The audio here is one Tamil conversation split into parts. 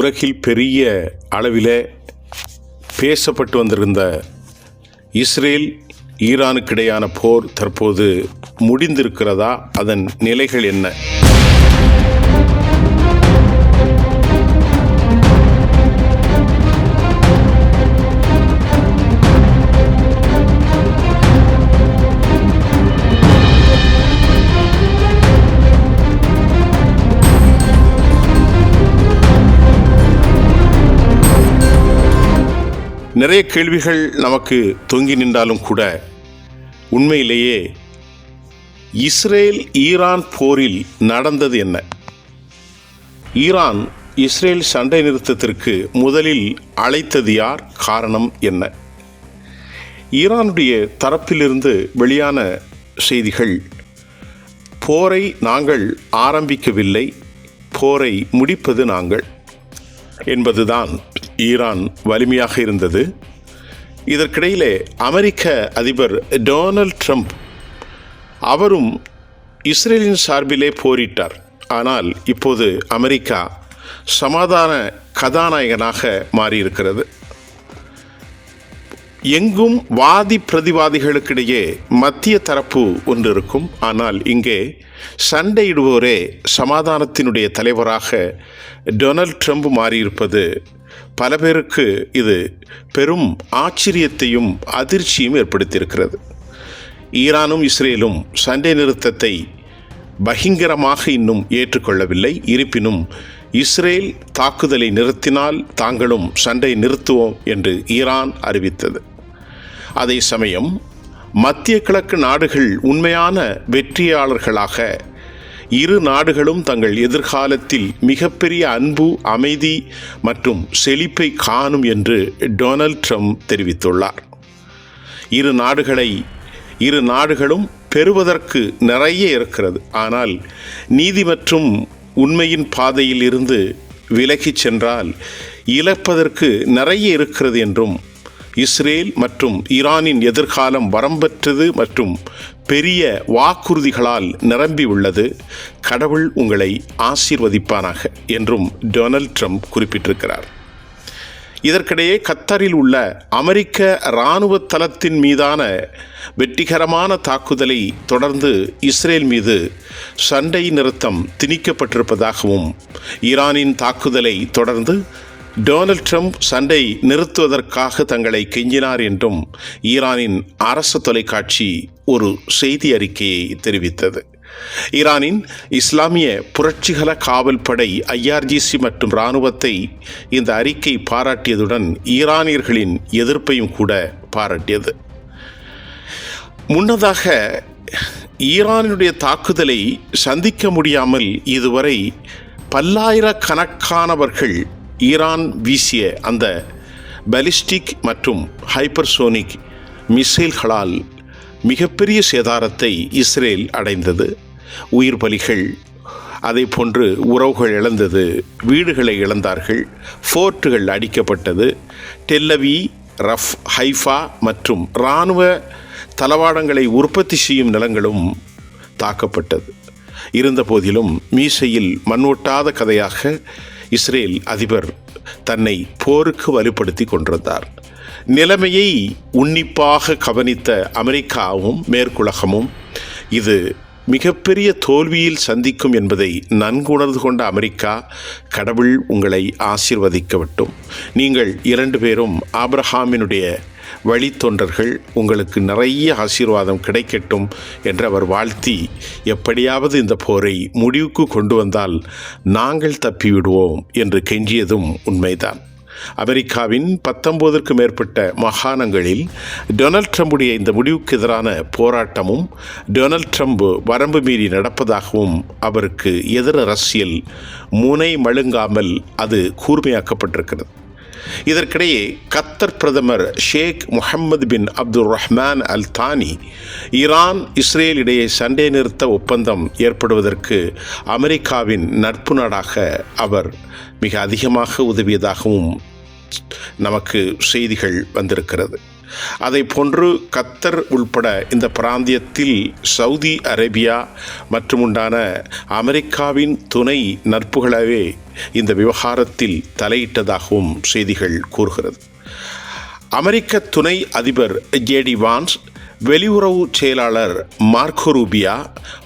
உலகில் பெரிய அளவிலே பேசப்பட்டு வந்திருந்த இஸ்ரேல் ஈரானுக்கிடையான போர் தற்போது முடிந்திருக்கிறதா? அதன் நிலைகள் என்ன? நிறைய கேள்விகள் நமக்கு தொங்கி நின்றாலும் கூட உண்மையிலேயே இஸ்ரேல் ஈரான் போரில் நடந்தது என்ன? ஈரான் இஸ்ரேல் சண்டை நிறுத்தத்திற்கு முதலில் அழைத்தது யார்? காரணம் என்ன? ஈரானுடைய தரப்பிலிருந்து வெளியான செய்திகள், போரை நாங்கள் ஆரம்பிக்கவில்லை, போரை முடிப்பது நாங்கள் என்பதுதான் ஈரான் வலிமையாக இருந்தது. இதற்கிடையிலே அமெரிக்க அதிபர் டொனால்ட் ட்ரம்ப் அவரும் இஸ்ரேலின் சார்பிலே போரிட்டார். ஆனால் இப்போது அமெரிக்கா சமாதான கதாநாயகனாக மாறியிருக்கிறது. எங்கும் வாதி பிரதிவாதிகளுக்கிடையே மத்திய தரப்பு ஒன்று இருக்கும். ஆனால் இங்கே சண்டையிடுவோரே சமாதானத்தினுடைய தலைவராக டொனால்ட் ட்ரம்ப் மாறியிருப்பது பல பேருக்கு இது பெரும் ஆச்சரியத்தையும் அதிர்ச்சியும் ஏற்படுத்தியிருக்கிறது. ஈரானும் இஸ்ரேலும் சண்டை நிறுத்தத்தை பகிங்கரமாக இன்னும் ஏற்றுக்கொள்ளவில்லை. இருப்பினும் இஸ்ரேல் தாக்குதலை நிறுத்தினால் தாங்களும் சண்டை நிறுத்துவோம் என்று ஈரான் அறிவித்தது. அதே சமயம் மத்திய கிழக்கு நாடுகள் உண்மையான வெற்றியாளர்களாக இரு நாடுகளும் தங்கள் எதிர்காலத்தில் மிகப்பெரிய அன்பு, அமைதி மற்றும் செழிப்பை காணும் என்று டொனால்ட் ட்ரம்ப் தெரிவித்துள்ளார். இரு நாடுகளும் பெறுவதற்கு நிறைய இருக்கிறது. ஆனால் நீதி மற்றும் உண்மையின் பாதையில் இருந்து விலகிச் சென்றால் இழப்பதற்கு நிறைய இருக்கிறது என்றும், இஸ்ரேல் மற்றும் ஈரானின் எதிர்காலம் வரம்பற்றது மற்றும் பெரிய வாக்குறுதிகளால் நிரம்பி உள்ளது, கடவுள் உங்களை ஆசீர்வதிப்பானாக என்றும் டொனால்ட் ட்ரம்ப் குறிப்பிட்டிருக்கிறார். இதற்கிடையே கத்தாரில் உள்ள அமெரிக்க இராணுவ தளத்தின் மீதான வெற்றிகரமான தாக்குதலை தொடர்ந்து இஸ்ரேல் மீது சண்டை நிறுத்தம் திணிக்கப்பட்டிருப்பதாகவும், ஈரானின் தாக்குதலை தொடர்ந்து டொனால்ட் ட்ரம்ப் சண்டை நிறுத்துவதற்காக தங்களை கெஞ்சினார் என்றும் ஈரானின் அரசு தொலைக்காட்சி ஒரு செய்தி அறிக்கையை தெரிவித்தது. ஈரானின் இஸ்லாமிய புரட்சிகர காவல் படை IRGC மற்றும் இராணுவத்தை இந்த அறிக்கை பாராட்டியதுடன் ஈரானியர்களின் எதிர்ப்பையும் கூட பாராட்டியது. முன்னதாக ஈரானுடைய தாக்குதலை சந்திக்க முடியாமல் இதுவரை பல்லாயிரக்கணக்கானவர்கள் ஈரான் வீசிய அந்த பாலிஸ்டிக் மற்றும் ஹைப்பர்சோனிக் மிசைல்களால் மிகப்பெரிய சேதாரத்தை இஸ்ரேல் அடைந்தது. உயிர் பலிகள், அதே போன்று உறவுகள் இழந்தது, வீடுகளை இழந்தார்கள், ஃபோர்ட்டுகள் அடிக்கப்பட்டது, டெல்லவி, ரஃப், ஹைஃபா மற்றும் இராணுவ தளவாடங்களை உற்பத்தி செய்யும் நிலங்களும் தாக்கப்பட்டது. இருந்த போதிலும் மீசையில் மண்ணொட்டாத கதையாக இஸ்ரேல் அதிபர் தன்னை போருக்கு வலுப்படுத்தி கொண்டிருந்தார். நிலைமையை உன்னிப்பாக கவனித்த அமெரிக்காவும் மேற்குலகமும் இது மிகப்பெரிய தோல்வியில் சந்திக்கும் என்பதை நன்கு உணர்ந்து கொண்ட அமெரிக்கா, கடவுள் உங்களை ஆசீர்வதிக்கட்டும், நீங்கள் 2 பேரும் ஆபிரகாமினுடைய வழித்தொண்டர்கள், உங்களுக்கு நிறைய ஆசீர்வாதம் கிடைக்கட்டும் என்று அவர் வாழ்த்தி, எப்படியாவது இந்த போரை முடிவுக்கு கொண்டு வந்தால் நாங்கள் தப்பிவிடுவோம் என்று கெஞ்சியதும் உண்மைதான். அமெரிக்காவின் 19க்கு மேற்பட்ட மாகாணங்களில் டொனால்ட் ட்ரம்புடைய இந்த முடிவுக்கு எதிரான போராட்டமும், டொனால்ட் ட்ரம்ப் வரம்பு மீறி நடப்பதாகவும் அவருக்கு எதிர் அரசியல் முனை மழுங்காமல் அது கூர்மையாக்கப்பட்டிருக்கிறது. இதற்கிடையே கத்தர் பிரதமர் ஷேக் முஹம்மது பின் அப்துல் ரஹ்மான் அல் தானி ஈரான் இஸ்ரேல் இடையே சண்டை நிறுத்த ஒப்பந்தம் ஏற்படுவதற்கு அமெரிக்காவின் நட்பு நாடாக அவர் மிக அதிகமாக உதவியதாகவும் நமக்கு செய்திகள் வந்திருக்கிறது. அதை போன்று கத்தர் உள்பட இந்த பிராந்தியத்தில் சவுதி அரேபியா மற்றும் உண்டான அமெரிக்காவின் துணை நட்புகளவே இந்த விவகாரத்தில் தலையிட்டதாகவும் செய்திகள் கூறுகிறது. அமெரிக்க துணை அதிபர் ஜேடி வான்ஸ், வெளியுறவு செயலாளர் மார்க்கோ ரூபியா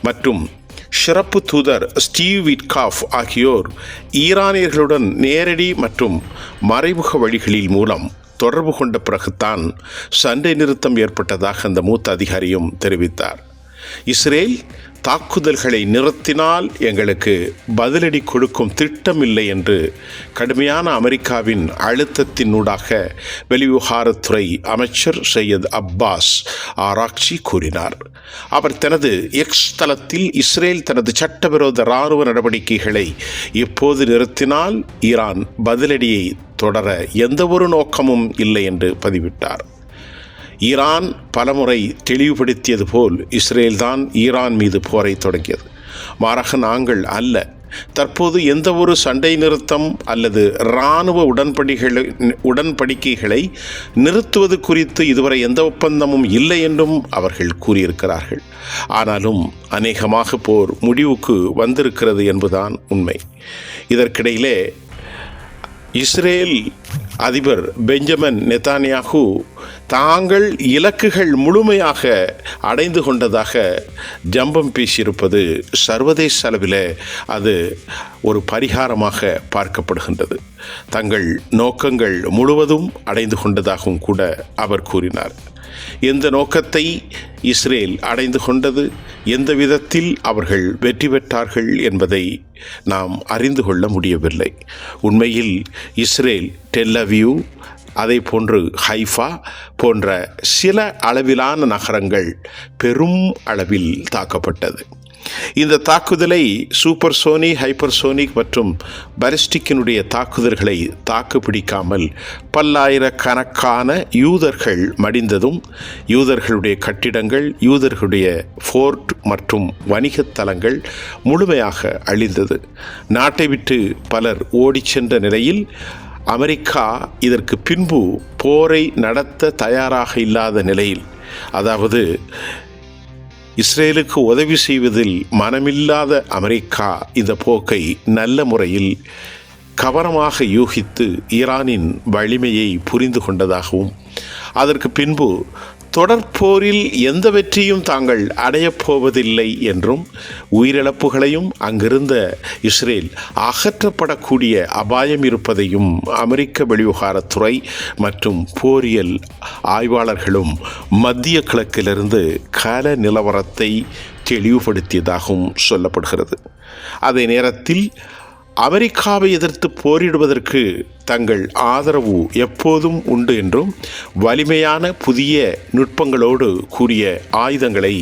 மற்றும் சிறப்பு தூதர் ஸ்டீவ் விட்காஃப் ஆகியோர் ஈரானியர்களுடன் நேரடி மற்றும் மறைமுக வழிகளில் மூலம் தொடர்பு கொண்ட பிறகுதான் சண்டை நிறுத்தம் ஏற்பட்டதாக அந்த மூத்த அதிகாரியும் தெரிவித்தார். இஸ்ரேல் தாக்குதல்களை நிறுத்தினால் எங்களுக்கு பதிலடி கொடுக்கும் திட்டமில்லை என்று கடுமையான அமெரிக்காவின் அழுத்தத்தினூடாக வெளிவிவகாரத்துறை அமைச்சர் சையத் அப்பாஸ் ஆராக்சி கூறினார். அவர் தனது எக்ஸ் தளத்தில் இஸ்ரேல் தனது சட்டவிரோத இராணுவ நடவடிக்கைகளை இப்போது நிறுத்தினால் ஈரான் பதிலடியை தொடர எந்தவொரு நோக்கமும் இல்லை என்று பதிவிட்டார். ஈரான் பலமுறை தெளிவுபடுத்தியது போல் இஸ்ரேல்தான் ஈரான் மீது போரை தொடங்கியது. மாறாக நாங்கள் அல்ல. தற்போது எந்த ஒரு சண்டை நிறுத்தம் அல்லது இராணுவ உடன்படிக்கைகளை நிறுத்துவது குறித்து இதுவரை எந்த ஒப்பந்தமும் இல்லை என்றும் அவர்கள் கூறியிருக்கிறார்கள். ஆனாலும் அநேகமாக போர் முடிவுக்கு வந்திருக்கிறது என்பதுதான் உண்மை. இதற்கிடையிலே இஸ்ரேல் அதிபர் பெஞ்சமின் நெத்தானியாகு தாங்கள் இலக்குகள் முழுமையாக அடைந்து கொண்டதாக ஜம்பம் பேசியிருப்பது சர்வதேச அளவில் அது ஒரு பரிகாரமாக பார்க்கப்படுகின்றது. தங்கள் நோக்கங்கள் முழுவதும் அடைந்து கொண்டதாகவும் கூட அவர் கூறினார். எந்த நோக்கத்தை இஸ்ரேல் அடைந்து கொண்டது, எந்த விதத்தில் அவர்கள் வெற்றி பெற்றார்கள் என்பதை நாம் அறிந்து கொள்ள முடியவில்லை. உண்மையில் இஸ்ரேல் டெல் அவீவ், அதை போன்று ஹைஃபா போன்ற சில அளவிலான நகரங்கள் பெரும் அளவில் தாக்கப்பட்டது. இந்த தாக்குதலை சூப்பர்சோனிக், ஹைப்பர்சோனிக் மற்றும் பாலிஸ்டிக்கினுடைய தாக்குதல்களை தாக்குப்பிடிக்காமல் பல்லாயிரக்கணக்கான யூதர்கள் மடிந்ததும், யூதர்களுடைய கட்டிடங்கள், யூதர்களுடைய ஃபோர்ட் மற்றும் வணிகத் தலங்கள் முழுமையாக அழிந்தது. நாட்டை விட்டு பலர் ஓடிச் சென்ற நிலையில் அமெரிக்கா இதற்கு பின்பு போரை நடத்த தயாராக இல்லாத நிலையில், அதாவது இஸ்ரேலுக்கு உதவி செய்வதில் மனமில்லாத அமெரிக்கா இந்த போக்கை நல்ல முறையில் கவனமாக யூகித்து ஈரானின் வலிமையை புரிந்து கொண்டதாகவும், அதற்கு பின்பு தொடர்போரில் எந்த வெற்றியும் தாங்கள் அடையப்போவதில்லை என்றும், உயிரிழப்புகளையும் அங்கிருந்த இஸ்ரேல் அகற்றப்படக்கூடிய அபாயம் இருப்பதையும் அமெரிக்க வெளிவிவகாரத்துறை மற்றும் போரியல் ஆய்வாளர்களும் மத்திய கிழக்கிலிருந்து கள நிலவரத்தை தெளிவுபடுத்தியதாகவும் சொல்லப்படுகிறது. அதே நேரத்தில் அமெரிக்காவை எதிர்த்து போரிடுவதற்கு தங்கள் ஆதரவு எப்போதும் உண்டு என்றும், வலிமையான புதிய நுட்பங்களோடு கூடிய ஆயுதங்களை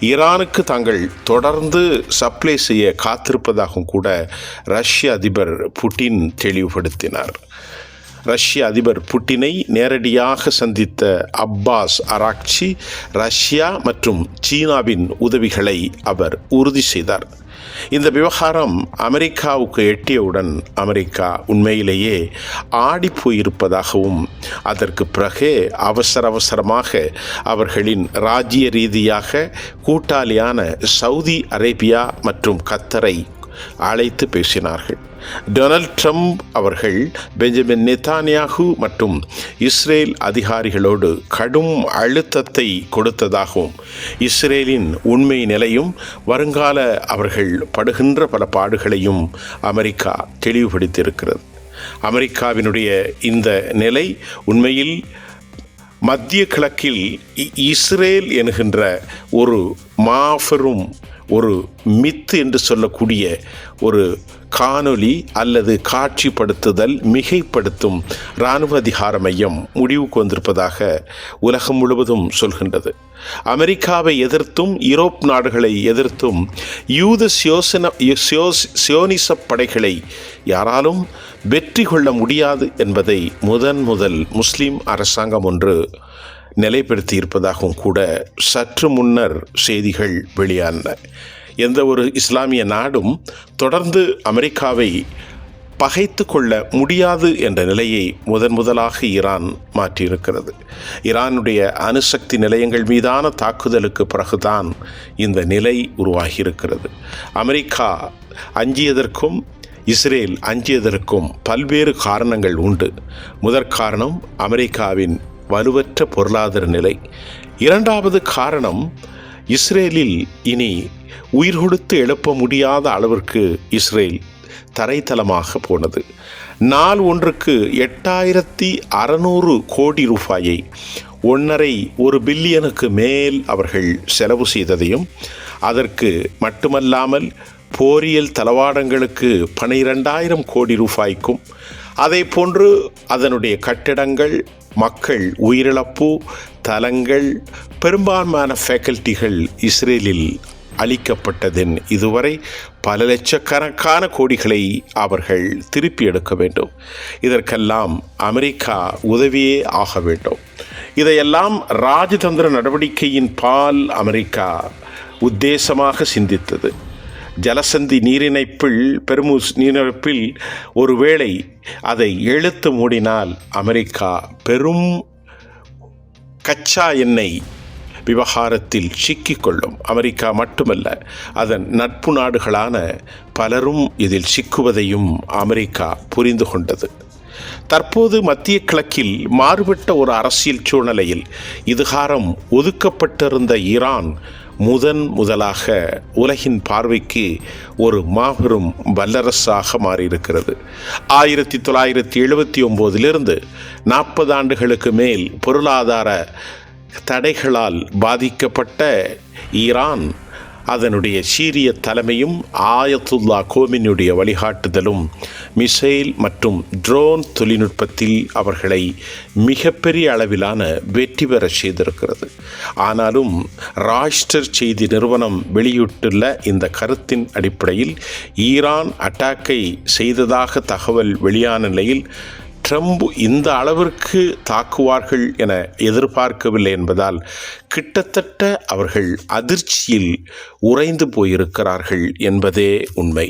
ஈரானுக்கு தாங்கள் தொடர்ந்து சப்ளை செய்ய காத்திருப்பதாகவும் கூட ரஷ்ய அதிபர் புட்டின் தெளிவுபடுத்தினார். ரஷ்ய அதிபர் புட்டினை நேரடியாக சந்தித்த அப்பாஸ் ஆராக்சி ரஷ்யா மற்றும் சீனாவின் உதவிகளை அவர் உறுதி செய்தார். இந்த விவகாரம் அமெரிக்காவுக்கு எட்டியவுடன் அமெரிக்கா உண்மையிலேயே ஆடிப்போயிருப்பதாகவும், அதற்கு பிறகே அவசரமாக அவர்களின் ராஜ்ய ரீதியாக கூட்டாளியான சவுதி அரேபியா மற்றும் கத்தரை அழைத்து பேசினார்கள். டொனால்ட் ட்ரம்ப் அவர்கள் பெஞ்சமின் நெத்தானியாகு மற்றும் இஸ்ரேல் அதிகாரிகளோடு கடும் அழுத்தத்தை கொடுத்ததாகவும், இஸ்ரேலின் உண்மை நிலையும் வருங்கால அவர்கள் படுகின்ற பல பாடுகளையும் அமெரிக்கா தெளிவுபடுத்தியிருக்கிறது. அமெரிக்காவினுடைய இந்த நிலை உண்மையில் மத்திய கிழக்கில் இஸ்ரேல் என்கின்ற ஒரு மாபெரும் ஒரு மித்து என்று சொல்லக்கூடிய ஒரு காணொளி அல்லது காட்சிப்படுத்துதல், மிகைப்படுத்தும் இராணுவ அதிகார மையம் முடிவுக்கு வந்திருப்பதாக உலகம் முழுவதும் சொல்கின்றது. அமெரிக்காவை எதிர்த்தும் யூரோப் நாடுகளை எதிர்த்தும் யூத சியோனிச படைகளை யாராலும் வெற்றி கொள்ள முடியாது என்பதை முதல் முஸ்லிம் அரசாங்கம் ஒன்று நிலைப்படுத்தியிருப்பதாகவும் கூட சற்று முன்னர் செய்திகள் வெளியான. எந்த ஒரு இஸ்லாமிய நாடும் தொடர்ந்து அமெரிக்காவை பகைத்து கொள்ள முடியாது என்ற நிலையை முதலாக ஈரான் மாற்றியிருக்கிறது. ஈரானுடைய அணுசக்தி நிலையங்கள் மீதான தாக்குதலுக்கு பிறகுதான் இந்த நிலை உருவாகியிருக்கிறது. அமெரிக்கா அஞ்சியதற்கும் இஸ்ரேல் அஞ்சியதற்கும் பல்வேறு காரணங்கள் உண்டு. முதற்காரணம் அமெரிக்காவின் வலுவற்ற பொருளாதார நிலை. இரண்டாவது காரணம், இஸ்ரேலில் இனி உயிர் கொடுத்து எழுப்ப முடியாத அளவிற்கு இஸ்ரேல் தரைத்தளமாக போனது. நாள் ஒன்றுக்கு 8600 கோடி ரூபாயை 1.5 பில்லியனுக்கு மேல் அவர்கள் செலவு செய்ததையும், அதற்கு மட்டுமல்லாமல் போரியல் தளவாடங்களுக்கு 12,000 கோடி ரூபாய்க்கும், அதே போன்று அதனுடைய கட்டிடங்கள், மக்கள் உயிரிழப்பு, தலங்கள், பெரும்பான்மையான ஃபேக்கல்ட்டிகள் இஸ்ரேலில் அளிக்கப்பட்டதன் இதுவரை பல லட்சக்கணக்கான கோடிகளை அவர்கள் திருப்பி எடுக்க வேண்டும். இதற்கெல்லாம் அமெரிக்கா உதவியே ஆக வேண்டும். இதையெல்லாம் ராஜதந்திர நடவடிக்கையின் பால் அமெரிக்கா உத்தேசமாக சிந்தித்தது. ஜலசந்தி நீரிணைப்பில், பெர்முஸ் நீரிணைப்பில் ஒருவேளை அதை இழுத்து மூடினால் அமெரிக்கா பெரும் கச்சா எண்ணெய் விவகாரத்தில் சிக்கிக்கொள்ளும். அமெரிக்கா மட்டுமல்ல, அதன் நட்பு நாடுகளான பலரும் இதில் சிக்குவதையும் அமெரிக்கா புரிந்து கொண்டது. தற்போது மத்திய கிழக்கில் மாறுபட்ட ஒரு அரசியல் சூழ்நிலையில் இதுகாரம் ஒதுக்கப்பட்டிருந்த ஈரான் முதலாக உலகின் பார்வைக்கு ஒரு மாபெரும் வல்லரசாக மாறியிருக்கிறது. 1979 40 ஆண்டுகளுக்கு மேல் பொருளாதார தடைகளால் பாதிக்கப்பட்ட ஈரான் அதனுடைய சீரிய தலைமையும் ஆயத்துல்லா கோமினுடைய வழிகாட்டுதலும் மிசைல் மற்றும் ட்ரோன் தொழில்நுட்பத்தில் அவர்களை மிகப்பெரிய அளவிலான வெற்றி பெற செய்திருக்கிறது. ஆனாலும் ராய்ட்டர் செய்தி நிறுவனம் வெளியிட்டுள்ள இந்த கருத்தின் அடிப்படையில் ஈரான் அட்டாக்கை செய்ததாக தகவல் வெளியான நிலையில் ட்ரம்ப் இந்த அளவிற்கு தாக்குவார்கள் என எதிர்பார்க்கவில்லை என்பதால் கிட்டத்தட்ட அவர்கள் அதிர்ச்சியில் உறைந்து போயிருக்கிறார்கள் என்பதே உண்மை.